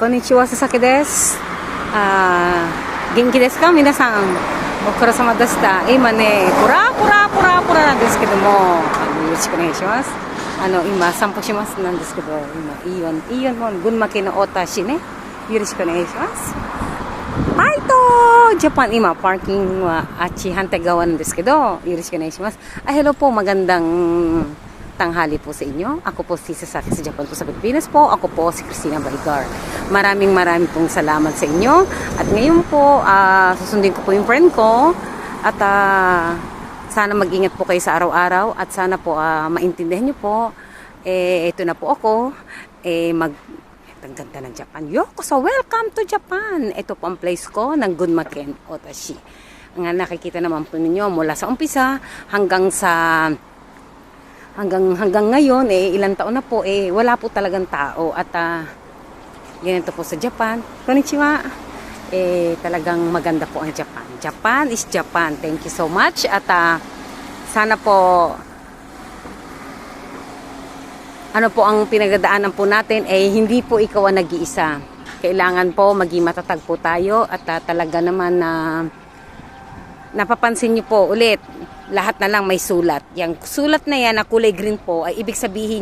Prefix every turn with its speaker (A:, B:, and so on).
A: Konnichiwa, Sasaki desu. Genki desu ka? Minasan. お疲れ様でした。今ね、プラなんですけども、よろしくお願いします。今散歩しますなんですけど、今イオンも群馬県の太田市ね。よろしくお願いします。はいと、ジャパン今パーキングはあっち反対側なんですけど、よろしくお願いします。Hello po, magandang tanghali po sa inyo. Ako po si Sasaki sa Japan po sa Pilipinas po. Ako po si Christina Baligar. Maraming pong salamat sa inyo. At ngayon po, susundin ko po yung friend ko. At sana mag-ingat po kayo sa araw-araw. At sana po maintindihan nyo po. Ito na po ako. Ang ganda ng Japan. Yokoso, welcome to Japan. Ito po ang place ko ng Gunma-ken, Otashi. Ang nakikita naman po ninyo mula sa umpisa hanggang ngayon, ilang taon na po, wala po talagang tao. At ganito po sa Japan. Konnichiwa. Talagang maganda po ang Japan. Japan is Japan. Thank you so much. At sana po, ano po ang pinagdadaanan po natin, hindi po ikaw ang nag-iisa. Kailangan po maging matatag po tayo. At talaga naman na napapansin niyo po ulit, lahat na lang may sulat. Yung sulat na yan na kulay green po ay ibig sabihin